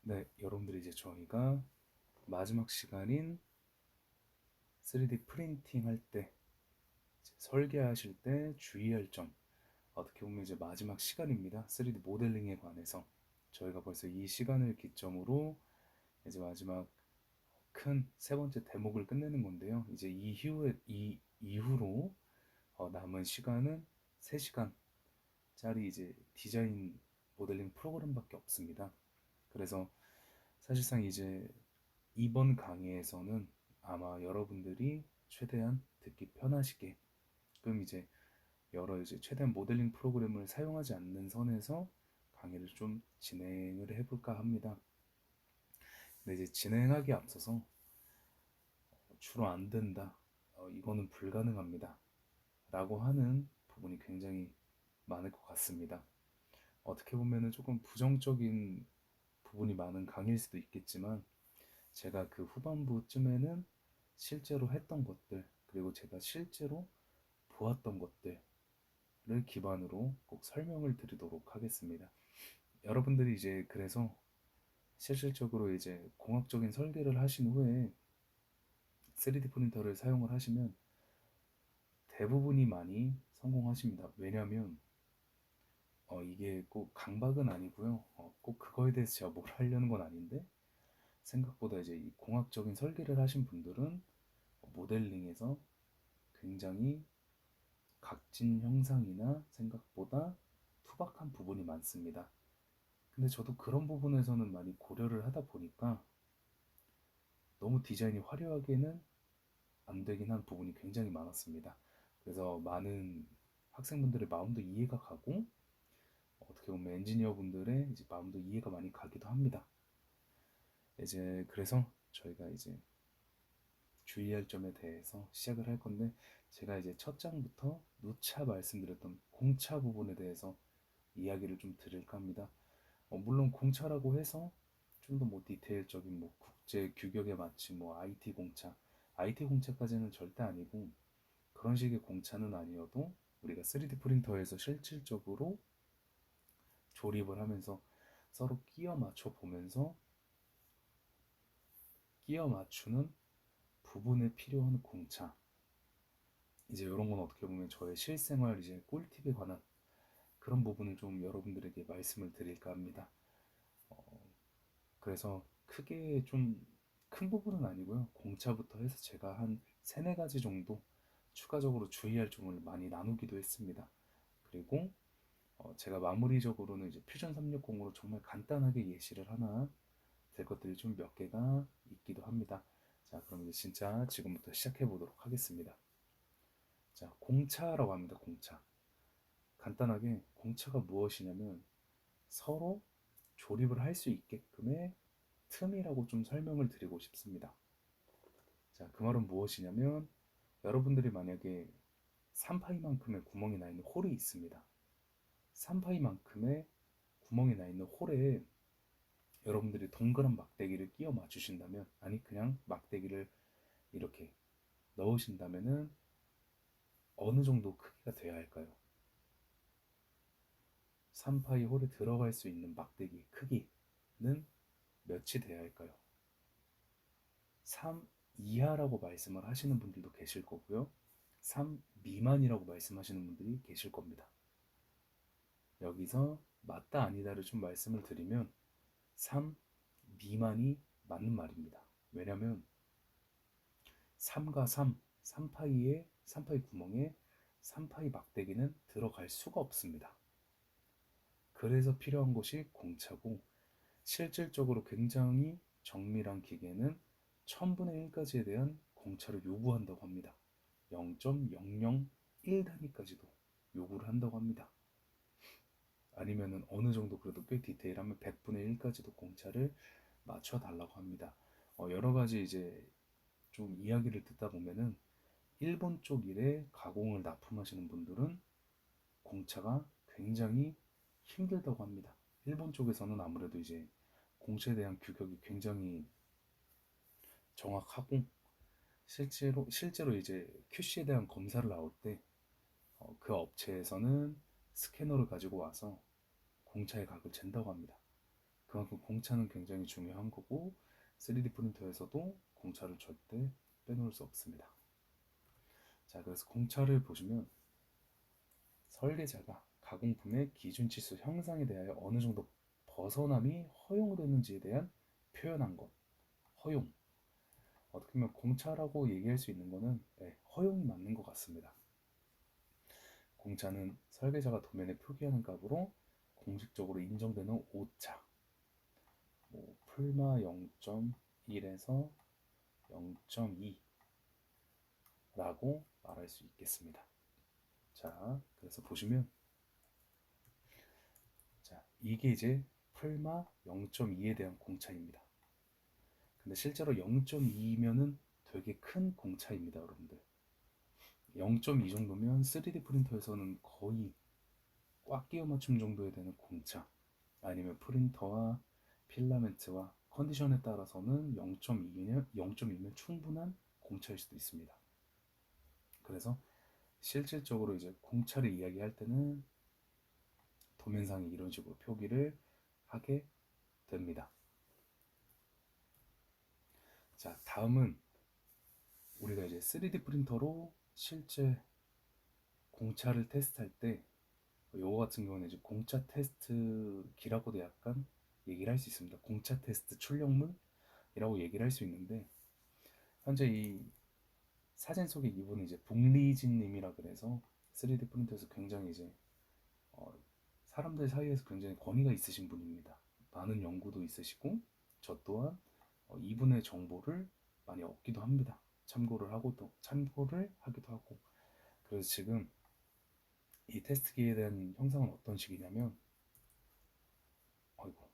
네, 여러분들이 이제 저희가 마지막 시간인 3D 프린팅 할 때, 설계하실 때 주의할 점, 어떻게 보면 이제 마지막 시간입니다. 3D 모델링에 관해서. 저희가 벌써 이 시간을 기점으로 이제 마지막 큰 세 번째 대목을 끝내는 건데요. 이제 이 이후로 남은 시간은 3시간짜리 이제 디자인 모델링 프로그램밖에 없습니다. 그래서 사실상 이제 이번 강의에서는 아마 여러분들이 최대한 듣기 편하시게 그럼 이제 여러 이제 최대한 모델링 프로그램을 사용하지 않는 선에서 강의를 좀 진행을 해볼까 합니다. 근데 이제 진행하기에 앞서서 주로 안 된다, 이거는 불가능합니다 라고 하는 부분이 굉장히 많을 것 같습니다. 어떻게 보면은 조금 부정적인 부분이 많은 강의일 수도 있겠지만 제가 그 후반부쯤에는 실제로 했던 것들, 그리고 제가 실제로 보았던 것들을 기반으로 꼭 설명을 드리도록 하겠습니다. 여러분들이 이제 그래서 실질적으로 이제 공학적인 설계를 하신 후에 3D 프린터를 사용을 하시면 대부분이 많이 성공하십니다. 왜냐하면 이게 꼭 강박은 아니고요. 꼭 그거에 대해서 제가 뭘 하려는 건 아닌데 생각보다 이제 이 공학적인 설계를 하신 분들은 모델링에서 굉장히 각진 형상이나 생각보다 투박한 부분이 많습니다. 근데 저도 그런 부분에서는 많이 고려를 하다 보니까 너무 디자인이 화려하게는 안 되긴 한 부분이 굉장히 많았습니다. 그래서 많은 학생분들의 마음도 이해가 가고 어떻게 보면 엔지니어 분들의 이제 마음도 이해가 많이 가기도 합니다. 이제 그래서 저희가 이제 주의할 점에 대해서 시작을 할 건데 제가 이제 첫 장부터 누차 말씀드렸던 공차 부분에 대해서 이야기를 좀 드릴까 합니다. 물론 공차라고 해서 좀 더 뭐 디테일적인 뭐 국제 규격에 맞춘 뭐 IT 공차까지는 절대 아니고 그런 식의 공차는 아니어도 우리가 3D 프린터에서 실질적으로 조립을 하면서 서로 끼워 맞춰 보면서 끼워 맞추는 부분에 필요한 공차, 이제 이런 건 어떻게 보면 저의 실생활 이제 꿀팁에 관한 그런 부분을 좀 여러분들에게 말씀을 드릴까 합니다. 그래서 크게 좀 큰 부분은 아니고요. 공차부터 해서 제가 한 세네 가지 정도 추가적으로 주의할 점을 많이 나누기도 했습니다. 그리고 제가 마무리적으로는 이제 퓨전 360으로 정말 간단하게 예시를 하나 될 것들이 좀 몇 개가 있기도 합니다. 자, 그럼 이제 진짜 지금부터 시작해 보도록 하겠습니다. 자, 공차라고 합니다. 공차. 간단하게 공차가 무엇이냐면 서로 조립을 할 수 있게끔의 틈이라고 좀 설명을 드리고 싶습니다. 자, 그 말은 무엇이냐면 여러분들이 만약에 3파이만큼의 구멍이 나 있는 홀이 있습니다. 3파이만큼의 구멍이 나 있는 홀에 여러분들이 동그란 막대기를 끼워 맞추신다면, 아니 그냥 막대기를 이렇게 넣으신다면은 어느 정도 크기가 돼야 할까요? 3파이 홀에 들어갈 수 있는 막대기 크기는 몇이 돼야 할까요? 3 이하라고 말씀을 하시는 분들도 계실 거고요. 3 미만이라고 말씀하시는 분들이 계실 겁니다. 여기서 맞다 아니다를 좀 말씀을 드리면 3 미만이 맞는 말입니다. 왜냐면 3과 3, 3파이 구멍에 3파이 막대기는 들어갈 수가 없습니다. 그래서 필요한 것이 공차고 실질적으로 굉장히 정밀한 기계는 1000분의 1까지에 대한 공차를 요구한다고 합니다. 0.001 단위까지도 요구를 한다고 합니다. 아니면은 어느 정도 그래도 꽤 디테일하면 100분의 1까지도 공차를 맞춰 달라고 합니다. 여러 가지 이제 좀 이야기를 듣다 보면은 일본 쪽 일에 가공을 납품하시는 분들은 공차가 굉장히 힘들다고 합니다. 일본 쪽에서는 아무래도 이제 공차에 대한 규격이 굉장히 정확하고 실제로 이제 QC에 대한 검사를 나올 때 그 업체에서는 스캐너를 가지고 와서 공차의 각을 잰다고 합니다. 그만큼 공차는 굉장히 중요한 거고 3D 프린터에서도 공차를 절대 빼놓을 수 없습니다. 자, 그래서 공차를 보시면 설계자가 가공품의 기준 치수 형상에 대하여 어느 정도 벗어남이 허용되는지에 대한 표현한 것. 허용. 어떻게 보면 공차라고 얘기할 수 있는 거는 허용이 맞는 것 같습니다. 공차는 설계자가 도면에 표기하는 값으로 공식적으로 인정되는 오차, 풀마 0.1에서 0.2라고 말할 수 있겠습니다. 자, 그래서 보시면 자, 이게 이제 풀마 0.2에 대한 공차입니다. 근데 실제로 0.2면은 되게 큰 공차입니다, 여러분들. 0.2 정도면 3D 프린터에서는 거의 꽉 끼워 맞춤 정도에 되는 공차, 아니면 프린터와 필라멘트와 컨디션에 따라서는 0.2면 충분한 공차일 수도 있습니다. 그래서 실질적으로 이제 공차를 이야기할 때는 도면상에 이런 식으로 표기를 하게 됩니다. 자, 다음은 우리가 이제 3D 프린터로 실제 공차를 테스트할 때 요거 같은 경우는 이제 공차 테스트기라고도 약간 얘기를 할 수 있습니다. 공차 테스트 출력물이라고 얘기를 할 수 있는데, 현재 이 사진 속의 이분은 이제 북리진 님이라 그래서 3D 프린터에서 굉장히 이제 어, 사람들 사이에서 굉장히 권위가 있으신 분입니다. 많은 연구도 있으시고 저 또한 이분의 정보를 많이 얻기도 합니다. 참고를 하기도 하고. 그래서 지금 이 테스트기에 대한 형상은 어떤 식이냐면, 어이구,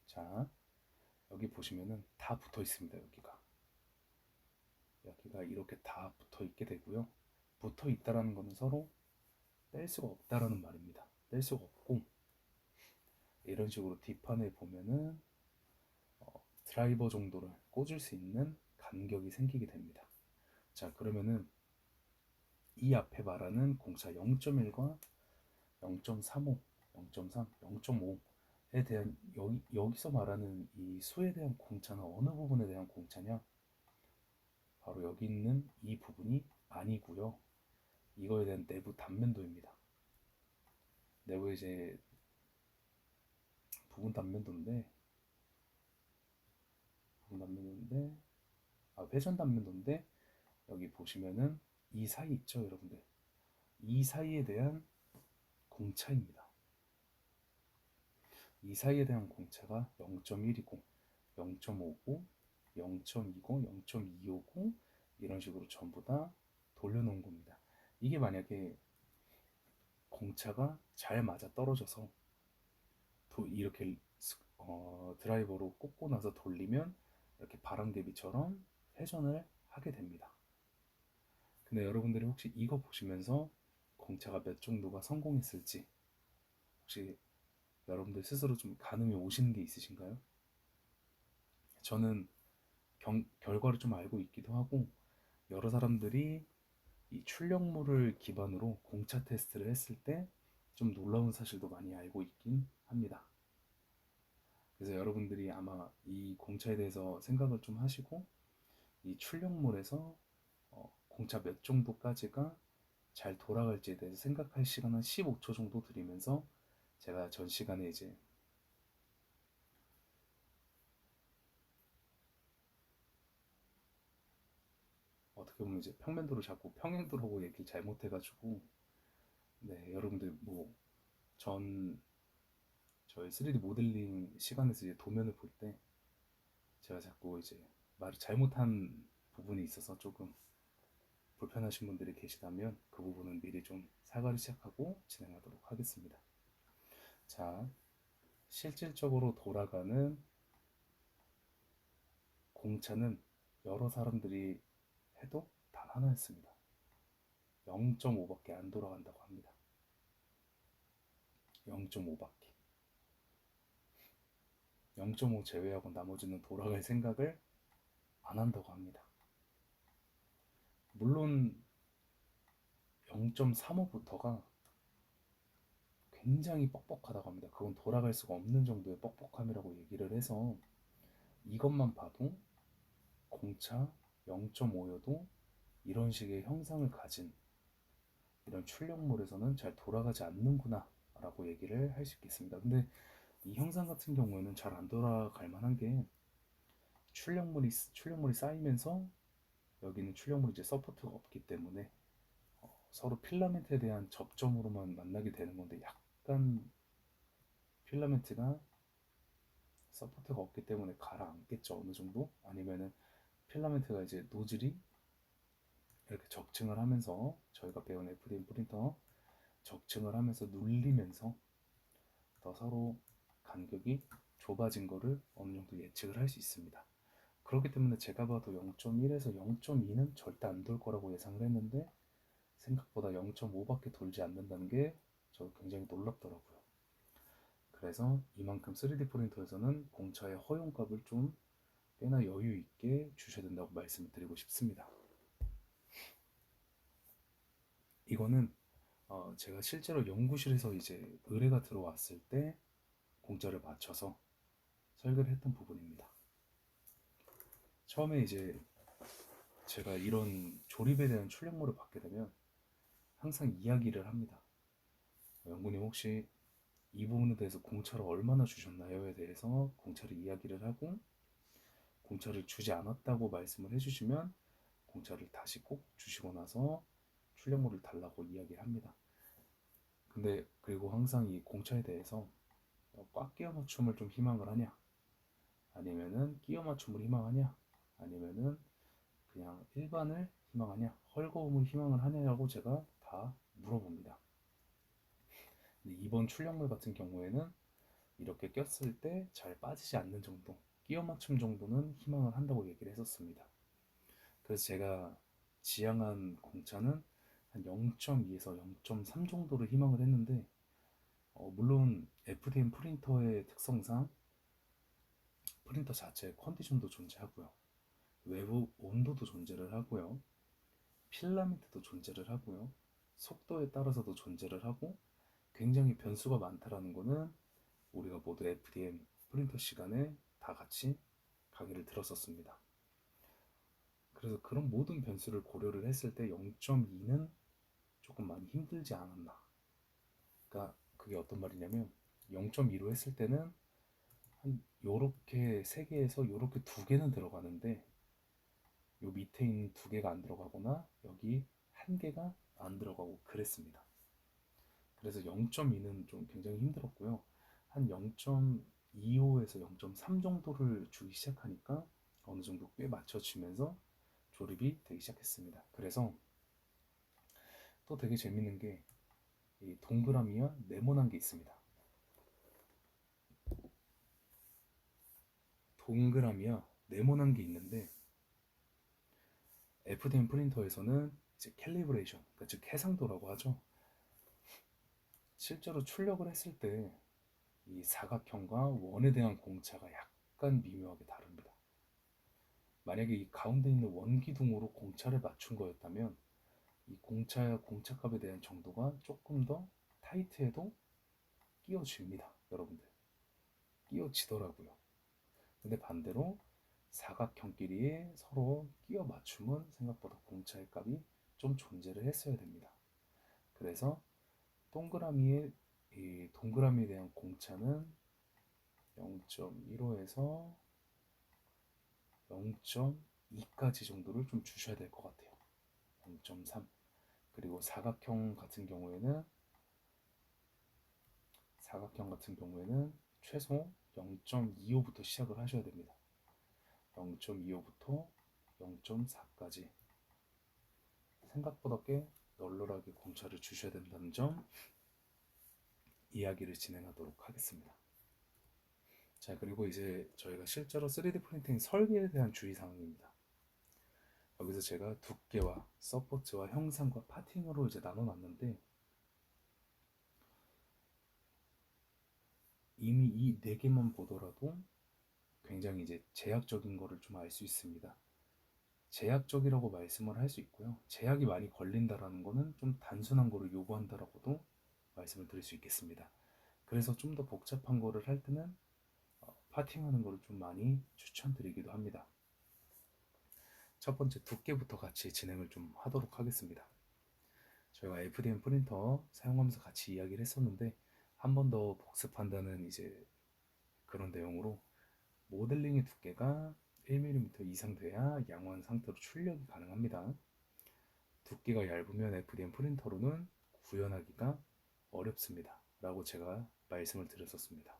자, 여기 보시면은 다 붙어 있습니다. 여기가 이렇게 다 붙어 있게 되고요. 붙어 있다라는 것은 서로 뺄 수가 없다라는 말입니다. 뺄 수가 없고, 이런 식으로 뒷판에 보면은 드라이버 정도를 꽂을 수 있는 간격이 생기게 됩니다. 자, 그러면은 이 앞에 말하는 공차 0.1과 0.35, 0.3, 0.5에 대한 여기서 말하는 이 수에 대한 공차는 어느 부분에 대한 공차냐? 바로 여기 있는 이 부분이 아니고요. 이거에 대한 내부 단면도입니다. 내부 이제 부분 단면도인데, 회전 단면도인데, 여기 보시면은 이 사이 있죠, 여러분들. 이 사이에 대한 공차입니다. 이 사이에 대한 공차가 0.1이고 0.5고 0.2고 0.259 이런 식으로 전부 다 돌려놓은 겁니다. 이게 만약에 공차가 잘 맞아 떨어져서 이렇게 드라이버로 꽂고 나서 돌리면 이렇게 바람개비처럼 회전을 하게 됩니다. 근데 여러분들이 혹시 이거 보시면서 공차가 몇 정도가 성공했을지 혹시 여러분들 스스로 좀 가늠이 오시는 게 있으신가요? 저는 결과를 좀 알고 있기도 하고, 여러 사람들이 이 출력물을 기반으로 공차 테스트를 했을 때 좀 놀라운 사실도 많이 알고 있긴 합니다. 그래서 여러분들이 아마 이 공차에 대해서 생각을 좀 하시고, 이 출력물에서 공차 몇 정도까지가 잘 돌아갈지에 대해서 생각할 시간 한 15초 정도 드리면서, 제가 전 시간에 이제 어떻게 보면 이제 평면도를 자꾸 평행도라고 얘기 잘못해가지고, 네, 여러분들 전 저희 3D 모델링 시간에서 이제 도면을 볼 때 제가 자꾸 이제 말을 잘못한 부분이 있어서 조금 불편하신 분들이 계시다면 그 부분은 미리 좀 사과를 시작하고 진행하도록 하겠습니다. 자, 실질적으로 돌아가는 공차는 여러 사람들이 해도 단 하나였습니다. 0.5밖에 안 돌아간다고 합니다. 0.5밖에. 0.5 제외하고 나머지는 돌아갈 생각을 안 한다고 합니다. 물론 0.35부터가 굉장히 뻑뻑하다고 합니다. 그건 돌아갈 수가 없는 정도의 뻑뻑함이라고 얘기를 해서 이것만 봐도 공차 0.5여도 이런 식의 형상을 가진 이런 출력물에서는 잘 돌아가지 않는구나 라고 얘기를 할 수 있겠습니다. 근데 이 형상 같은 경우에는 잘 안 돌아갈 만한 게 출력물이 쌓이면서 여기는 출력물이 이제 서포트가 없기 때문에 서로 필라멘트에 대한 접점으로만 만나게 되는 건데 약간 필라멘트가 서포트가 없기 때문에 가라앉겠죠 어느 정도. 아니면은 필라멘트가 이제 노즐이 이렇게 적층을 하면서 저희가 배운 FDM 프린터 적층을 하면서 눌리면서 더 서로 간격이 좁아진 거를 어느 정도 예측을 할 수 있습니다. 그렇기 때문에 제가 봐도 0.1에서 0.2는 절대 안 돌 거라고 예상을 했는데 생각보다 0.5밖에 돌지 않는다는 게 저 굉장히 놀랍더라고요. 그래서 이만큼 3D 프린터에서는 공차의 허용값을 좀 꽤나 여유 있게 주셔야 된다고 말씀을 드리고 싶습니다. 이거는 제가 실제로 연구실에서 이제 의뢰가 들어왔을 때 공짜를 맞춰서 설계를 했던 부분입니다. 처음에 이제 제가 이런 조립에 대한 출력물을 받게 되면 항상 이야기를 합니다. 연구님 혹시 이 부분에 대해서 공차를 얼마나 주셨나요에 대해서 공차를 이야기를 하고 공차를 주지 않았다고 말씀을 해주시면 공차를 다시 꼭 주시고 나서 출력물을 달라고 이야기를 합니다. 근데 그리고 항상 이 공차에 대해서 꽉 끼워 맞춤을 좀 희망을 하냐 아니면은 끼워 맞춤을 희망하냐 아니면은 그냥 일반을 희망하냐 헐거움을 희망을 하냐라고 제가 다 물어봅니다. 근데 이번 출력물 같은 경우에는 이렇게 꼈을 때 잘 빠지지 않는 정도 끼워 맞춤 정도는 희망을 한다고 얘기를 했었습니다. 그래서 제가 지향한 공차는 한 0.2에서 0.3 정도를 희망을 했는데 물론 FDM 프린터의 특성상 프린터 자체의 컨디션도 존재하고요. 외부 온도도 존재를 하고요. 필라멘트도 존재를 하고요. 속도에 따라서도 존재를 하고 굉장히 변수가 많다라는 거는 우리가 모두 FDM 프린터 시간에 다 같이 강의를 들었었습니다. 그래서 그런 모든 변수를 고려를 했을 때 0.2는 조금 많이 힘들지 않았나. 그러니까 그게 어떤 말이냐면 0.2로 했을 때는 한 요렇게 3개에서 요렇게 2개는 들어가는데 요 밑에 있는 2개가 안 들어가거나 여기 1개가 안 들어가고 그랬습니다. 그래서 0.2는 좀 굉장히 힘들었고요. 한 0.25에서 0.3 정도를 주기 시작하니까 어느 정도 꽤 맞춰지면서 조립이 되기 시작했습니다. 그래서 또 되게 재밌는 게 이 동그라미와 네모난 게 있습니다. 동그라미와 네모난 게 있는데 FDM 프린터에서는 이제 캘리브레이션, 그러니까 즉 해상도라고 하죠. 실제로 출력을 했을 때 이 사각형과 원에 대한 공차가 약간 미묘하게 다릅니다. 만약에 이 가운데 있는 원기둥으로 공차를 맞춘 거였다면 이 공차값에 대한 정도가 조금 더 타이트해도 끼워집니다. 여러분들 끼워지더라고요. 근데 반대로 사각형끼리의 서로 끼워 맞춤은 생각보다 공차의 값이 좀 존재를 했어야 됩니다. 그래서 이 동그라미에 대한 공차는 0.15에서 0.2까지 정도를 좀 주셔야 될 것 같아요. 0.3. 그리고 사각형 같은 경우에는 최소 0.25부터 시작을 하셔야 됩니다. 0.25부터 0.4까지 생각보다 꽤 널널하게 공차를 주셔야 된다는 점 이야기를 진행하도록 하겠습니다. 자, 그리고 이제 저희가 실제로 3D 프린팅 설계에 대한 주의사항입니다. 여기서 제가 두께와 서포트와 형상과 파팅으로 이제 나눠놨는데 이미 이 4개만 보더라도 굉장히 이제 제약적인 거를 좀 알 수 있습니다. 제약적이라고 말씀을 할 수 있고요. 제약이 많이 걸린다라는 거는 좀 단순한 거를 요구한다라고도 말씀을 드릴 수 있겠습니다. 그래서 좀 더 복잡한 거를 할 때는 파팅하는 거를 좀 많이 추천드리기도 합니다. 첫 번째 두께부터 같이 진행을 좀 하도록 하겠습니다. 저희가 FDM 프린터 사용하면서 같이 이야기를 했었는데 한 번 더 복습한다는 이제 그런 내용으로 모델링의 두께가 1mm 이상 돼야 양호한 상태로 출력이 가능합니다. 두께가 얇으면 FDM 프린터로는 구현하기가 어렵습니다. 라고 제가 말씀을 드렸었습니다.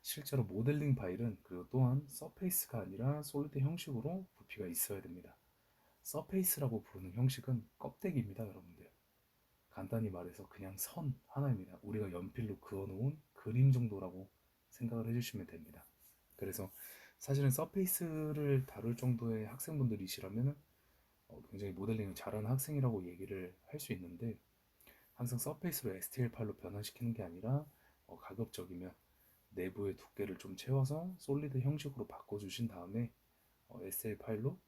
실제로 모델링 파일은 그리고 또한 서페이스가 아니라 솔리드 형식으로 부피가 있어야 됩니다. 서페이스라고 부르는 형식은 껍데기입니다, 여러분들. 간단히 말해서 그냥 선 하나입니다. 우리가 연필로 그어놓은 그림 정도라고 생각을 해주시면 됩니다. 그래서 사실은 서페이스를 다룰 정도의 학생분들이시라면 굉장히 모델링을 잘하는 학생이라고 얘기를 할 수 있는데 항상 서페이스로 STL 파일로 변환시키는 게 아니라 가급적이면 내부의 두께를 좀 채워서 솔리드 형식으로 바꿔주신 다음에 SL 파일로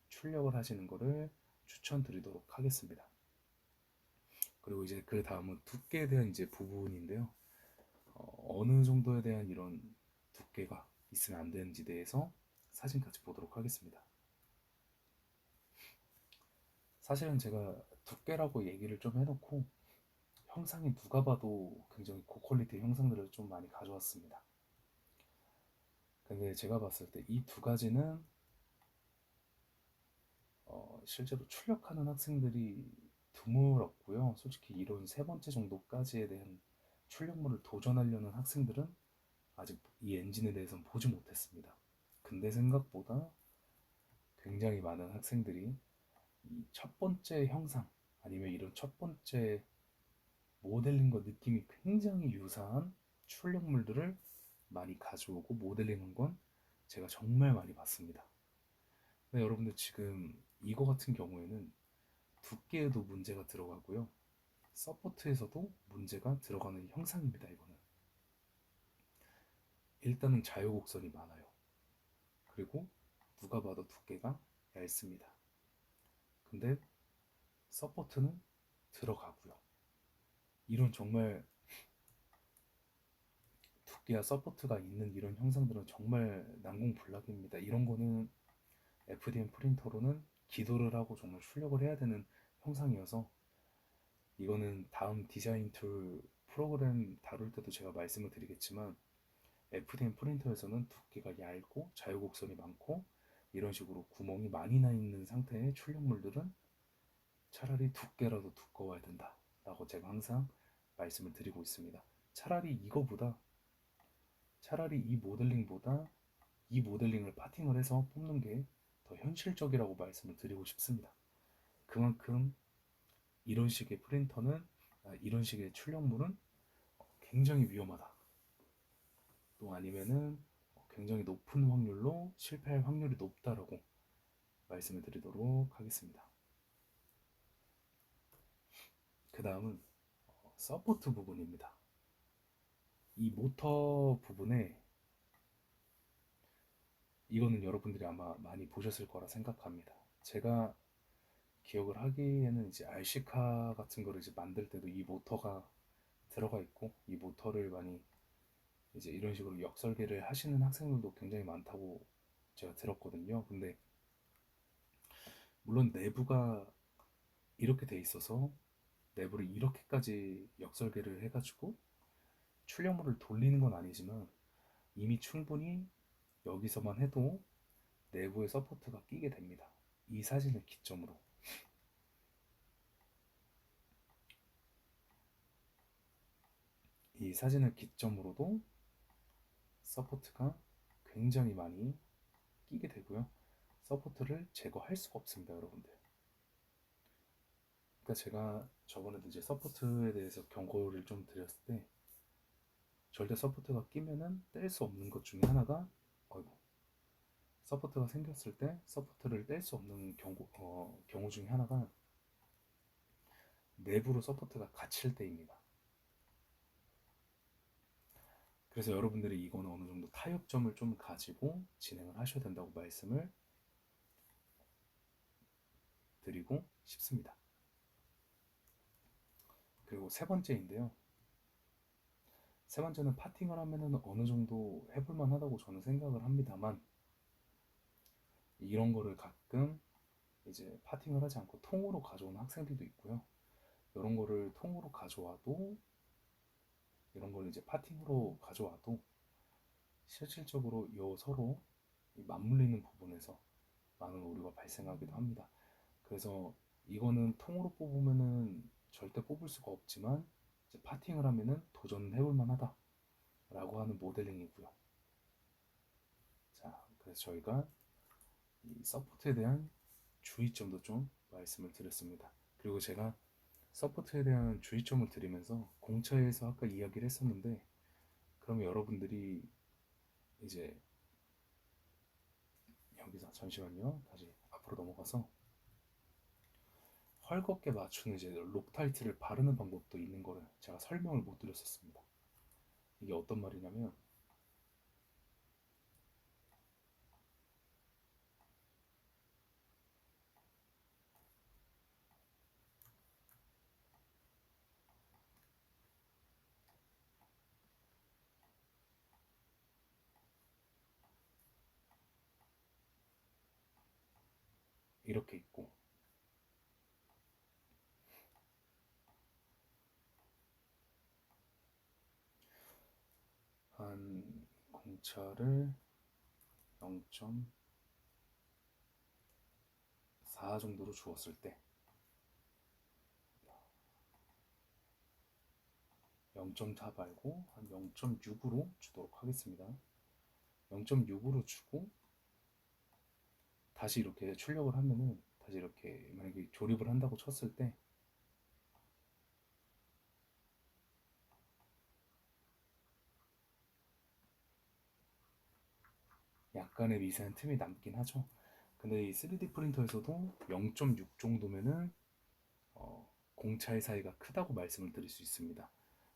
출력을 하시는 것을 추천드리도록 하겠습니다. 그리고 이제 그 다음은 두께에 대한 이제 부분인데요. 어느 정도에 대한 이런 두께가 있으면 안 되는지 대해서 사진 같이 보도록 하겠습니다. 사실은 제가 두께라고 얘기를 좀 해놓고 형상이 누가 봐도 굉장히 고퀄리티 형상들을 좀 많이 가져왔습니다. 근데 제가 봤을 때 이 두 가지는 실제로 출력하는 학생들이 드물었고요. 솔직히 이런 세 번째 정도까지에 대한 출력물을 도전하려는 학생들은 아직 이 엔진에 대해서는 보지 못했습니다. 근데 생각보다 굉장히 많은 학생들이 이 첫 번째 형상 아니면 이런 첫 번째 모델링과 느낌이 굉장히 유사한 출력물들을 많이 가져오고 모델링한 건 제가 정말 많이 봤습니다. 근데 여러분들 지금 이거 같은 경우에는 두께에도 문제가 들어가고요. 서포트에서도 문제가 들어가는 형상입니다. 이거는 일단은 자유곡선이 많아요. 그리고 누가 봐도 두께가 얇습니다. 근데 서포트는 들어가고요. 이런 정말 두께와 서포트가 있는 이런 형상들은 정말 난공불락입니다. 이런 거는 FDM 프린터로는 기도를 하고 정말 출력을 해야 되는 형상이어서 이거는 다음 디자인 툴 프로그램 다룰 때도 제가 말씀을 드리겠지만 FDM 프린터에서는 두께가 얇고 자유곡선이 많고 이런 식으로 구멍이 많이 나 있는 상태의 출력물들은 차라리 두께라도 두꺼워야 된다 라고 제가 항상 말씀을 드리고 있습니다. 차라리 이 모델링보다 이 모델링을 파팅을 해서 뽑는 게 더 현실적이라고 말씀을 드리고 싶습니다. 그만큼 이런 식의 프린터는 이런 식의 출력물은 굉장히 위험하다. 또 아니면은 굉장히 높은 확률로 실패할 확률이 높다라고 말씀을 드리도록 하겠습니다. 그 다음은 서포트 부분입니다. 이 모터 부분에 이거는 여러분들이 아마 많이 보셨을 거라 생각합니다. 제가 기억을 하기에는 이제 RC카 같은 거를 이제 만들 때도 이 모터가 들어가 있고 이 모터를 많이 이제 이런 식으로 역설계를 하시는 학생들도 굉장히 많다고 제가 들었거든요. 근데 물론 내부가 이렇게 돼 있어서 내부를 이렇게까지 역설계를 해가지고 출력물을 돌리는 건 아니지만 이미 충분히 여기서만 해도 내부에 서포트가 끼게 됩니다. 이 사진을 기점으로. 이 사진을 기점으로도 서포트가 굉장히 많이 끼게 되고요. 서포트를 제거할 수가 없습니다, 여러분들. 그러니까 제가 저번에도 이제 서포트에 대해서 경고를 좀 드렸을 때 절대 서포트가 끼면은 뗄 수 없는 것 중에 하나가 서포트가 생겼을 때 서포트를 뗄 수 없는 경우 중에 하나가 내부로 서포트가 갇힐 때입니다. 그래서 여러분들이 이거는 어느 정도 타협점을 좀 가지고 진행을 하셔야 된다고 말씀을 드리고 싶습니다. 그리고 세 번째인데요. 세 번째는 파팅을 하면은 어느 정도 해볼만 하다고 저는 생각을 합니다만, 이런 거를 가끔 이제 파팅을 하지 않고 통으로 가져오는 학생들도 있고요. 이런 거를 통으로 가져와도, 이런 걸 이제 파팅으로 가져와도 실질적으로 서로 맞물리는 부분에서 많은 오류가 발생하기도 합니다. 그래서 이거는 통으로 뽑으면은 절대 뽑을 수가 없지만, 이제 파팅을 하면은 도전해볼 만하다 라고 하는 모델링이고요. 자, 그래서 저희가 이 서포트에 대한 주의점도 좀 말씀을 드렸습니다. 그리고 제가 서포트에 대한 주의점을 드리면서 공차에서 아까 이야기를 했었는데, 그러면 여러분들이 이제 여기서 잠시만요. 다시 앞으로 넘어가서 헐겁게 맞추는 이제 록타이트를 바르는 방법도 있는 거를 제가 설명을 못 드렸었습니다. 이게 어떤 말이냐면, 이렇게 있고, 한 공차를 0.4 정도로 주었을 때 0.4 말고 한 0.6으로 주도록 하겠습니다. 0.6으로 주고 다시 이렇게 출력을 하면은, 다시 이렇게 만약에 조립을 한다고 쳤을 때 약간의 미세한 틈이 남긴 하죠. 근데 이 3D 프린터에서도 0.6 정도면은 공차의 사이가 크다고 말씀을 드릴 수 있습니다.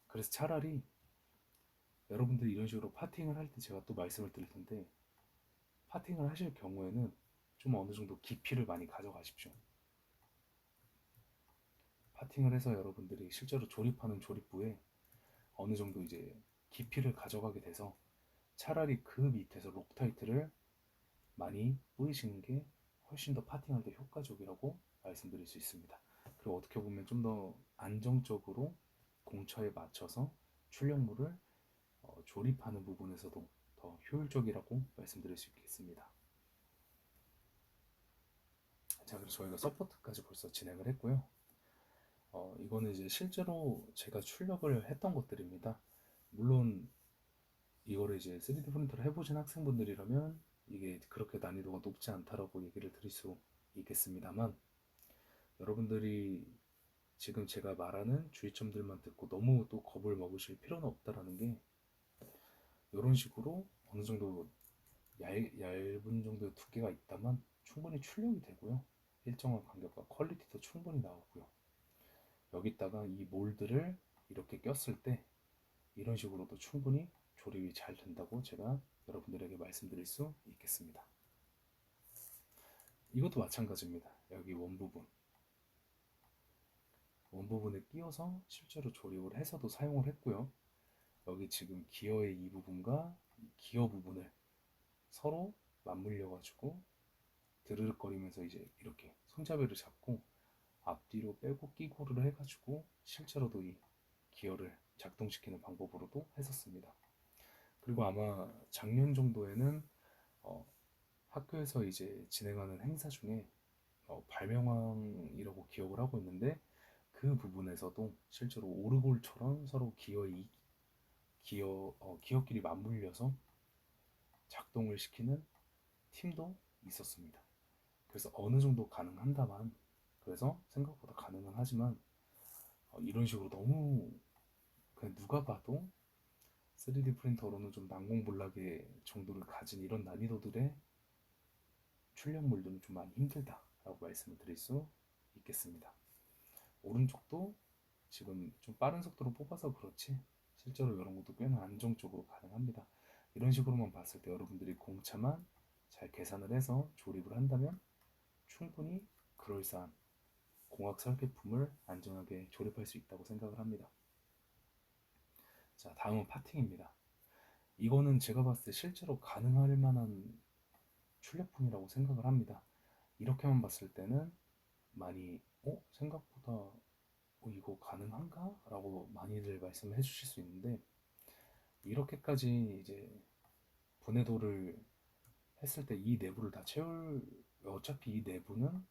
그래서 차라리 여러분들이 이런 식으로 파팅을 할 때 제가 또 말씀을 드릴 텐데, 파팅을 하실 경우에는 좀 어느 정도 깊이를 많이 가져가십시오. 파팅을 해서 여러분들이 실제로 조립하는 조립부에 어느 정도 이제 깊이를 가져가게 돼서 차라리 그 밑에서 록타이트를 많이 뿌리시는 게 훨씬 더 파팅할 때 효과적이라고 말씀드릴 수 있습니다. 그리고 어떻게 보면 좀 더 안정적으로 공차에 맞춰서 출력물을 조립하는 부분에서도 더 효율적이라고 말씀드릴 수 있겠습니다. 자, 그래서 저희가 서포트까지 벌써 진행을 했고요. 이거는 이제 실제로 제가 출력을 했던 것들입니다. 물론 이거를 이제 3D 프린터를 해보신 학생분들이라면 이게 그렇게 난이도가 높지 않다라고 얘기를 드릴 수 있겠습니다만, 여러분들이 지금 제가 말하는 주의점들만 듣고 너무 또 겁을 먹으실 필요는 없다라는 게, 이런 식으로 어느 정도 얇은 정도의 두께가 있다면 충분히 출력이 되고요. 일정한 간격과 퀄리티도 충분히 나오고요. 여기다가 이 몰드를 이렇게 꼈을 때 이런 식으로도 충분히 조립이 잘 된다고 제가 여러분들에게 말씀드릴 수 있겠습니다. 이것도 마찬가지입니다. 여기 원부분에 끼워서 실제로 조립을 해서도 사용을 했고요. 여기 지금 기어의 이 부분과 이 기어 부분을 서로 맞물려 가지고 드르륵거리면서 이제 이렇게 손잡이를 잡고 앞뒤로 빼고 끼고를 해가지고 실제로도 이 기어를 작동시키는 방법으로도 했었습니다. 그리고 아마 작년 정도에는 어, 학교에서 이제 진행하는 행사 중에 발명왕이라고 기억을 하고 있는데, 그 부분에서도 실제로 오르골처럼 서로 기어끼리 맞물려서 작동을 시키는 팀도 있었습니다. 그래서 어느 정도 가능한다만, 그래서 생각보다 가능은 하지만 이런 식으로 너무 그냥 누가 봐도 3D 프린터로는 좀 난공불락의 정도를 가진 이런 난이도들의 출력물들은 좀 많이 힘들다라고 말씀을 드릴 수 있겠습니다. 오른쪽도 지금 좀 빠른 속도로 뽑아서 그렇지 실제로 이런 것도 꽤나 안정적으로 가능합니다. 이런 식으로만 봤을 때 여러분들이 공차만 잘 계산을 해서 조립을 한다면 충분히 그럴싸한 공학 설계품을 안전하게 조립할 수 있다고 생각을 합니다. 자, 다음은 파팅입니다. 이거는 제가 봤을 때 실제로 가능할 만한 출력품이라고 생각을 합니다. 이렇게만 봤을 때는 많이 생각보다 이거 가능한가? 라고 많이들 말씀을 해주실 수 있는데, 이렇게까지 이제 분해도를 했을 때 이 내부를 다 채울, 어차피 이 내부는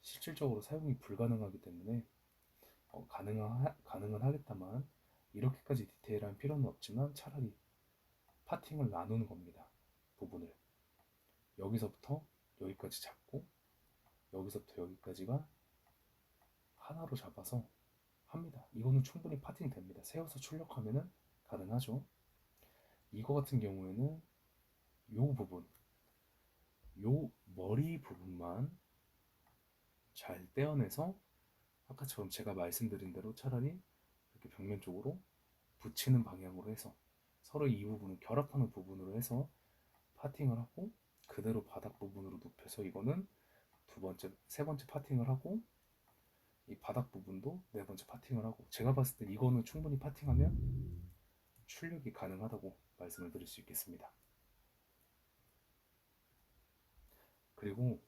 실질적으로 사용이 불가능하기 때문에 가능은 하겠다만, 이렇게까지 디테일한 필요는 없지만 차라리 파팅을 나누는 겁니다. 부분을 여기서부터 여기까지 잡고 여기서부터 여기까지가 하나로 잡아서 합니다. 이거는 충분히 파팅 됩니다. 세워서 출력하면은 가능하죠. 이거 같은 경우에는 요 부분, 요 머리 부분만 잘 떼어내서 아까처럼 제가 말씀드린 대로 차라리 이렇게 벽면 쪽으로 붙이는 방향으로 해서 서로 이 부분을 결합하는 부분으로 해서 파팅을 하고, 그대로 바닥 부분으로 눕혀서 이거는 세 번째 파팅을 하고, 이 바닥 부분도 네 번째 파팅을 하고, 제가 봤을 때 이거는 충분히 파팅하면 출력이 가능하다고 말씀을 드릴 수 있겠습니다. 그리고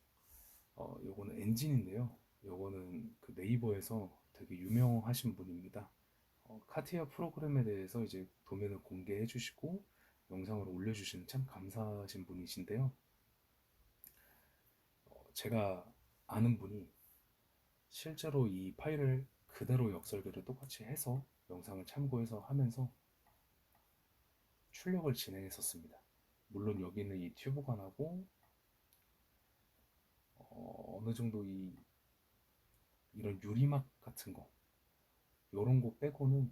요거는 엔진인데요. 요거는 그 네이버에서 되게 유명하신 분입니다. 카티아 프로그램에 대해서 이제 도면을 공개해 주시고 영상을 올려주시는 참 감사하신 분이신데요. 제가 아는 분이 실제로 이 파일을 그대로 역설계를 똑같이 해서 영상을 참고해서 하면서 출력을 진행했었습니다. 물론 여기는 이 튜브관하고 어느 정도 이런 유리막 같은 거 요런 거 빼고는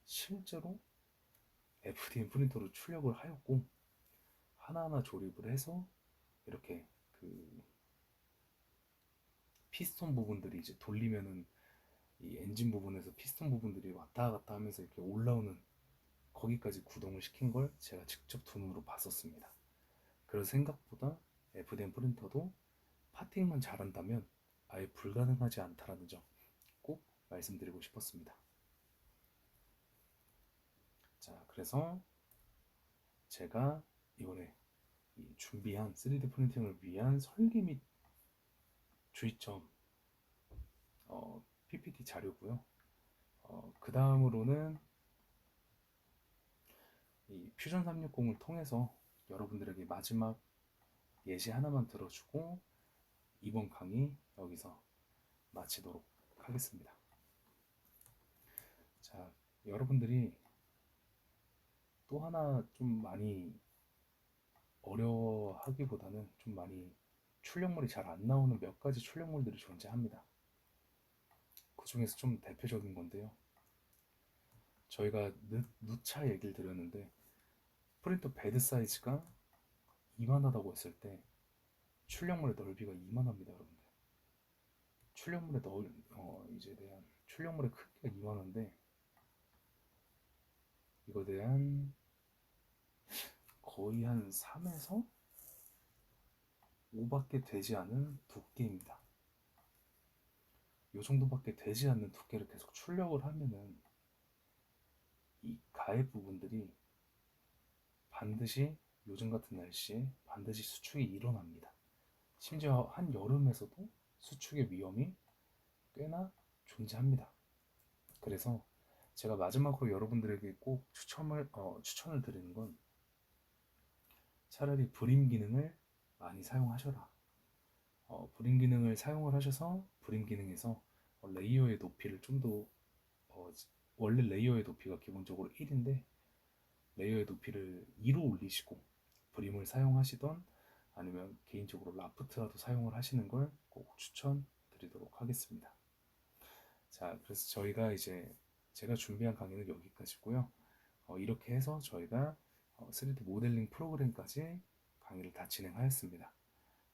실제로 FDM 프린터로 출력을 하였고, 하나하나 조립을 해서 이렇게 그 피스톤 부분들이 이제 돌리면은 이 엔진 부분에서 피스톤 부분들이 왔다 갔다 하면서 이렇게 올라오는 거기까지 구동을 시킨 걸 제가 직접 두 눈으로 봤었습니다. 그래서 생각보다 FDM 프린터도 파팅만 잘한다면 아예 불가능하지 않다라는 점 꼭 말씀드리고 싶었습니다. 자, 그래서 제가 이번에 이 준비한 3D 프린팅을 위한 설계 및 주의점 PPT 자료고요. 그 다음으로는 이 퓨전 360을 통해서 여러분들에게 마지막 예시 하나만 들어주고 이번 강의 여기서 마치도록 하겠습니다. 자, 여러분들이 또 하나 좀 많이 어려워하기보다는 좀 많이 출력물이 잘 안 나오는 몇 가지 출력물들이 존재합니다. 그 중에서 좀 대표적인 건데요. 저희가 누차 얘기를 드렸는데 프린터 베드 사이즈가 이만하다고 했을 때 출력물의 넓이가 이만합니다, 여러분들. 이제 대한 출력물의 크기가 이만한데 이거에 대한 거의 한 3에서 5밖에 되지 않은 두께입니다. 이 정도밖에 되지 않는 두께를 계속 출력을 하면은 이 가해 부분들이 반드시 요즘 같은 날씨에 반드시 수축이 일어납니다. 심지어 한여름에서도 수축의 위험이 꽤나 존재합니다. 그래서 제가 마지막으로 여러분들에게 꼭 추천을 드리는 건 차라리 브림 기능을 많이 사용하셔라. 브림 기능을 사용을 하셔서 브림 기능에서 레이어의 높이를 좀 더 원래 레이어의 높이가 기본적으로 1인데 레이어의 높이를 2로 올리시고 브림을 사용하시던 아니면 개인적으로 라프트라도 사용을 하시는 걸 꼭 추천드리도록 하겠습니다. 자, 그래서 제가 준비한 강의는 여기까지고요. 이렇게 해서 저희가 3D 모델링 프로그램까지 강의를 다 진행하였습니다.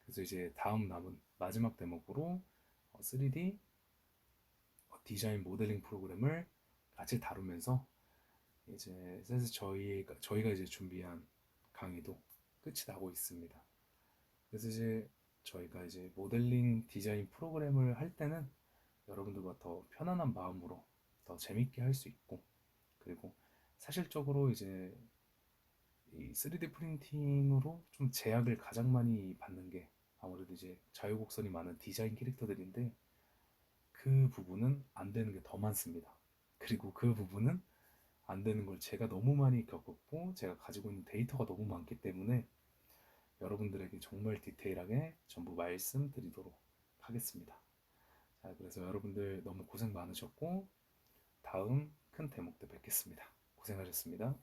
그래서 이제 다음 남은 마지막 대목으로 3D 디자인 모델링 프로그램을 같이 다루면서 이제 슬슬 저희가 이제 준비한 강의도 끝이 나고 있습니다. 그래서 이제 저희가 이제 모델링 디자인 프로그램을 할 때는 여러분들과 더 편안한 마음으로 더 재밌게 할 수 있고, 그리고 사실적으로 이제 이 3D 프린팅으로 좀 제약을 가장 많이 받는 게 아무래도 이제 자유곡선이 많은 디자인 캐릭터들인데, 그 부분은 안 되는 게 더 많습니다. 그리고 그 부분은 안 되는 걸 제가 너무 많이 겪었고, 제가 가지고 있는 데이터가 너무 많기 때문에 여러분들에게 정말 디테일하게 전부 말씀드리도록 하겠습니다. 자, 그래서 여러분들 너무 고생 많으셨고, 다음 큰 대목 때 뵙겠습니다. 고생하셨습니다.